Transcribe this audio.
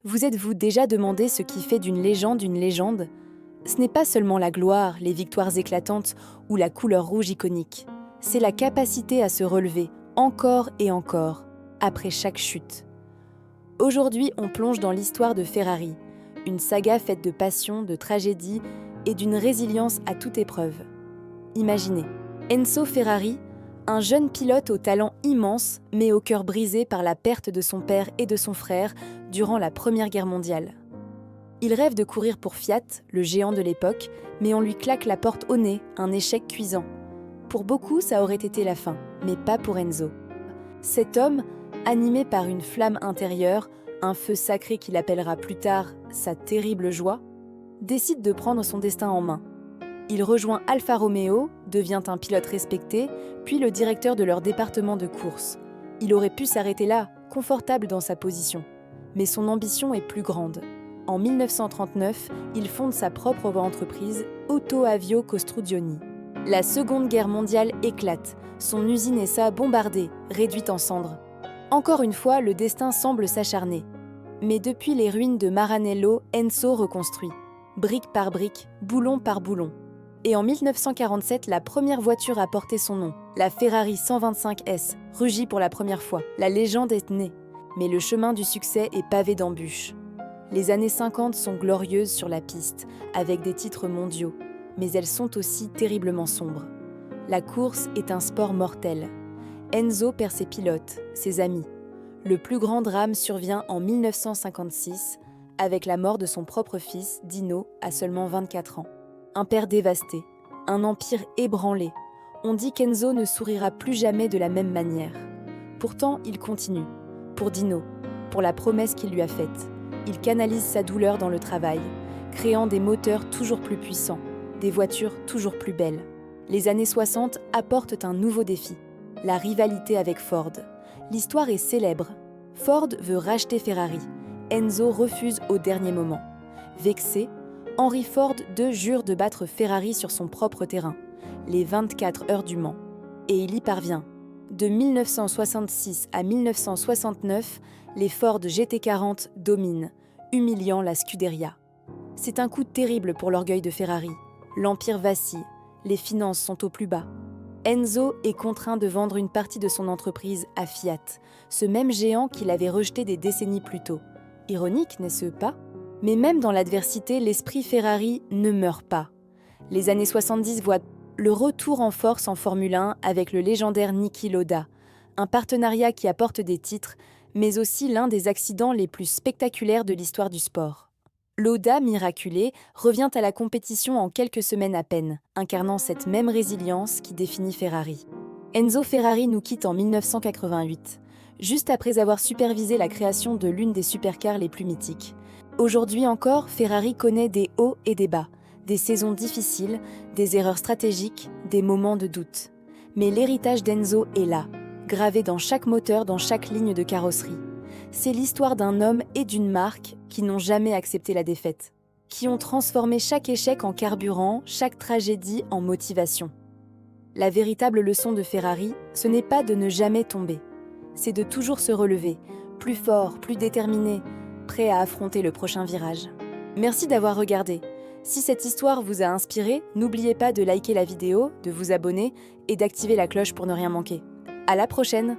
Vous êtes-vous déjà demandé ce qui fait d'une légende une légende? Ce n'est pas seulement la gloire, les victoires éclatantes ou la couleur rouge iconique. C'est la capacité à se relever, encore et encore, après chaque chute. Aujourd'hui, on plonge dans l'histoire de Ferrari, une saga faite de passion, de tragédie et d'une résilience à toute épreuve. Imaginez, Enzo Ferrari, un jeune pilote au talent immense, mais au cœur brisé par la perte de son père et de son frère durant la Première Guerre mondiale. Il rêve de courir pour Fiat, le géant de l'époque, mais on lui claque la porte au nez, un échec cuisant. Pour beaucoup, ça aurait été la fin, mais pas pour Enzo. Cet homme, animé par une flamme intérieure, un feu sacré qu'il appellera plus tard sa terrible joie, décide de prendre son destin en main. Il rejoint Alfa Romeo, devient un pilote respecté, puis le directeur de leur département de course. Il aurait pu s'arrêter là, confortable dans sa position. Mais son ambition est plus grande. En 1939, il fonde sa propre entreprise, Auto Avio Costruzioni. La Seconde Guerre mondiale éclate. Son usine Essa bombardée, réduite en cendres. Encore une fois, le destin semble s'acharner. Mais depuis les ruines de Maranello, Enzo reconstruit. Brique par brique, boulon par boulon. Et en 1947, la première voiture a porté son nom, la Ferrari 125S, rugit pour la première fois. La légende est née, mais le chemin du succès est pavé d'embûches. Les années 50 sont glorieuses sur la piste, avec des titres mondiaux, mais elles sont aussi terriblement sombres. La course est un sport mortel. Enzo perd ses pilotes, ses amis. Le plus grand drame survient en 1956, avec la mort de son propre fils, Dino, à seulement 24 ans. Un père dévasté, un empire ébranlé. On dit qu'Enzo ne sourira plus jamais de la même manière. Pourtant, il continue. Pour Dino, pour la promesse qu'il lui a faite. Il canalise sa douleur dans le travail, créant des moteurs toujours plus puissants, des voitures toujours plus belles. Les années 60 apportent un nouveau défi, la rivalité avec Ford. L'histoire est célèbre. Ford veut racheter Ferrari. Enzo refuse au dernier moment. Vexé, Henry Ford II jure de battre Ferrari sur son propre terrain, les 24 heures du Mans. Et il y parvient. De 1966 à 1969, les Ford GT40 dominent, humiliant la Scuderia. C'est un coup terrible pour l'orgueil de Ferrari. L'empire vacille, les finances sont au plus bas. Enzo est contraint de vendre une partie de son entreprise à Fiat, ce même géant qu'il avait rejeté des décennies plus tôt. Ironique, n'est-ce pas ? Mais même dans l'adversité, l'esprit Ferrari ne meurt pas. Les années 70 voient le retour en force en Formule 1 avec le légendaire Niki Lauda, un partenariat qui apporte des titres, mais aussi l'un des accidents les plus spectaculaires de l'histoire du sport. Lauda, miraculé, revient à la compétition en quelques semaines à peine, incarnant cette même résilience qui définit Ferrari. Enzo Ferrari nous quitte en 1988, juste après avoir supervisé la création de l'une des supercars les plus mythiques. Aujourd'hui encore, Ferrari connaît des hauts et des bas, des saisons difficiles, des erreurs stratégiques, des moments de doute. Mais l'héritage d'Enzo est là, gravé dans chaque moteur, dans chaque ligne de carrosserie. C'est l'histoire d'un homme et d'une marque qui n'ont jamais accepté la défaite, qui ont transformé chaque échec en carburant, chaque tragédie en motivation. La véritable leçon de Ferrari, ce n'est pas de ne jamais tomber, c'est de toujours se relever, plus fort, plus déterminé, prêt à affronter le prochain virage. Merci d'avoir regardé. Si cette histoire vous a inspiré, n'oubliez pas de liker la vidéo, de vous abonner et d'activer la cloche pour ne rien manquer. À la prochaine!